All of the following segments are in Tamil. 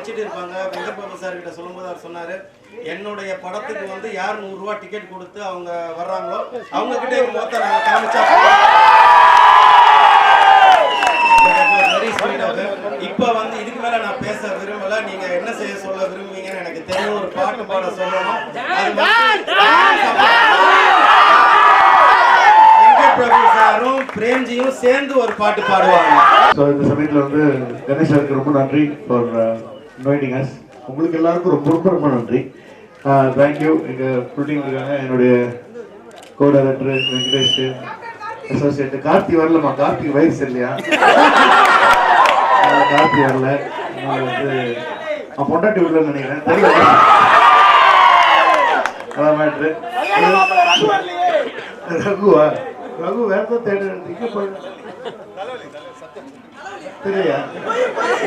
வச்சுட்டு இருப்பாங்க. வெங்கட் பிரபு சார் கிட்ட சொல்லும்போது அவர் சொன்னாரு, என்னுடைய படத்துக்கு வந்து யார் 100 ரூபாய் டிக்கெட் கொடுத்து அவங்க வர்றாங்களோ அவங்க கிட்ட எங்க முகத்தை நாங்க காமிச்சா இப்ப வந்து இதுக்கு மேல நான் பேச விரும்பல. நீங்க என்ன செய்ய சொல்ல விரும்புவீங்கன்னு எனக்கு தெரியும். ஒரு பாட்டு பாட சொல்லணும். பிரபு சாரும் பிரேம்ஜியும் சேர்ந்து ஒரு பாட்டு பாடுவாங்க. ஸோ இந்த சமயத்தில் வந்து கணேஷ் சாருக்கு ரொம்ப நன்றி ஃபார் இன்வைட்டிங் அஸ். உங்களுக்கு எல்லாருக்கும் ரொம்ப ரொம்ப ரொம்ப நன்றி. தேங்க்யூ. எங்கள் ஷூட்டிங் இருக்காங்க. என்னுடைய co director Venkatesh, associate Karthi வரலம்மா. கார்த்திக் வயசு இல்லையா, கார்த்தி வரல. வந்து பொண்டாட்டி விடலன்னு நினைக்கிறேன், தெரியல. அதான் மேட்ரு. ரகுவா ரகு வேற தேடுறீங்க தெரியா?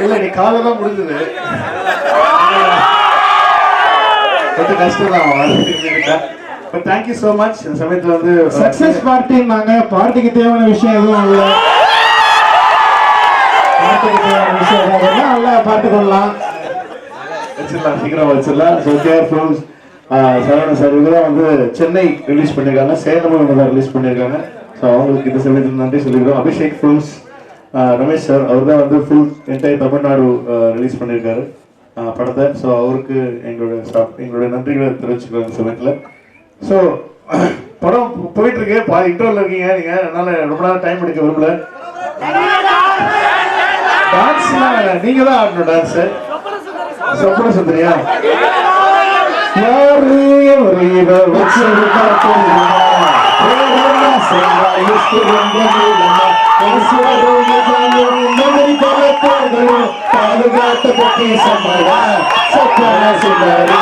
இல்ல நீ காலெல்லாம் முடிஞ்சது கொஞ்சம் கஷ்டம் தான். But thank you so much. இந்த சமயத்தில் வந்து சக்சஸ் பார்ட்டின்னாங்க. பார்ட்டிக்கு தேவையான விஷயம் எதுவும் இல்லை. பார்ட்டிக்கு தேவையான விஷயம் எதுவும் நல்லா பார்த்துக்கொள்ளலாம். வச்சிடலாம், சீக்கிரம் வச்சிடலாம். So careful. சரவண சார் இவங்க தான் வந்து சென்னை ரிலீஸ் பண்ணியிருக்காங்க, சேலமும் இவங்க தான் ரிலீஸ் பண்ணியிருக்காங்க. ஸோ அவங்களுக்கு இந்த சமயத்தில் நன்றி சொல்லிக்கிறோம். அபிஷேக் ஃபிலிம்ஸ் ரமேஷ் சார் அவர் தான் வந்து ஃபுல் என்டையர் தமிழ்நாடு ரிலீஸ் பண்ணியிருக்காரு படத்தை. ஸோ அவருக்கு எங்களுடைய நன்றிகளை தெரிவிச்சுக்கிறோம் இந்த சமயத்தில். ஸோ படம் போயிட்டு இருக்கு, இன்டர்வல் இருக்கீங்க நீங்க, அதனால ரொம்ப நேரம் டைம் எடுக்க விரும்பல. டான்ஸ்லாம் நீங்க தான் ஆடணும். டான்ஸ் சொப்பன சுந்தரியா யாரு பாதுகாத்த பற்றி சம்பள சொப்பன சுந்தரி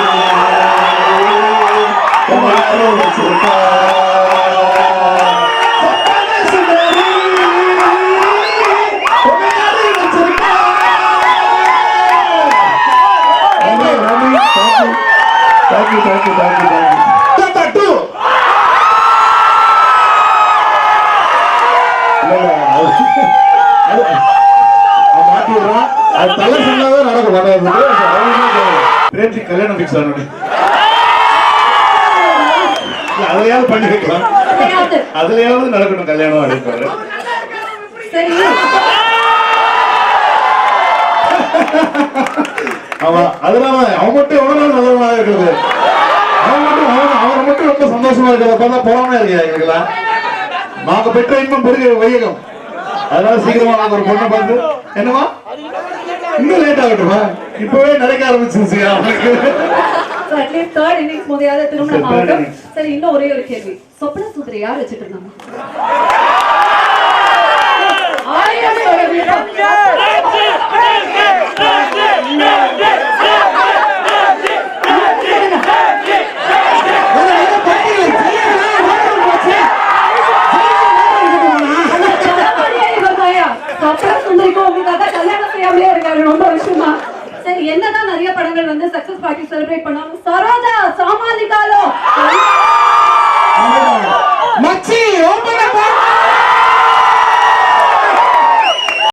வச்சிருக்கா Thank you. அது தலை சொன்னாதான் நடக்கும். பிரேம்ஜி கல்யாணம் பிக்ஸ் ஆனோட அதையாவது பண்ணி வைக்கலாம், அதுலயாவது நடக்கணும் கல்யாணம் அப்படின்னு. ஆமா, அதனால அவன் மட்டும் எவ்வளவு நாள் நல்லவனா இருக்குது, அவரை மட்டும் ரொம்ப சந்தோஷமா இருக்கிறத பார்த்தா போறாம இல்லையா எங்களுக்கெல்லாம். நாங்க பெற்ற இன்பம் பெருக வையகம். அதனால சீக்கிரமா நாங்க ஒரு பொண்ணை பார்த்து என்னமா இன்னும் லேட் ஆகட்டுமா, இப்பவே நடக்க ஆரம்பிச்சிருச்சு அவனுக்கு. தேர்ட் இன்னிங்ஸ் முதல்ல திருமணம் ஆகட்டும். சரி, இன்னும் ஒரே ஒரு கேள்வி. சொப்பன சுந்தரி யார் வச்சிட்டு இருந்தாங்க? சரி, என்னதான் நிறைய படங்கள் வந்து சக்சஸ் பார்ட்டி செலிப்ரேட் பண்ணாலும் சரோஜா சாமானிகாலோ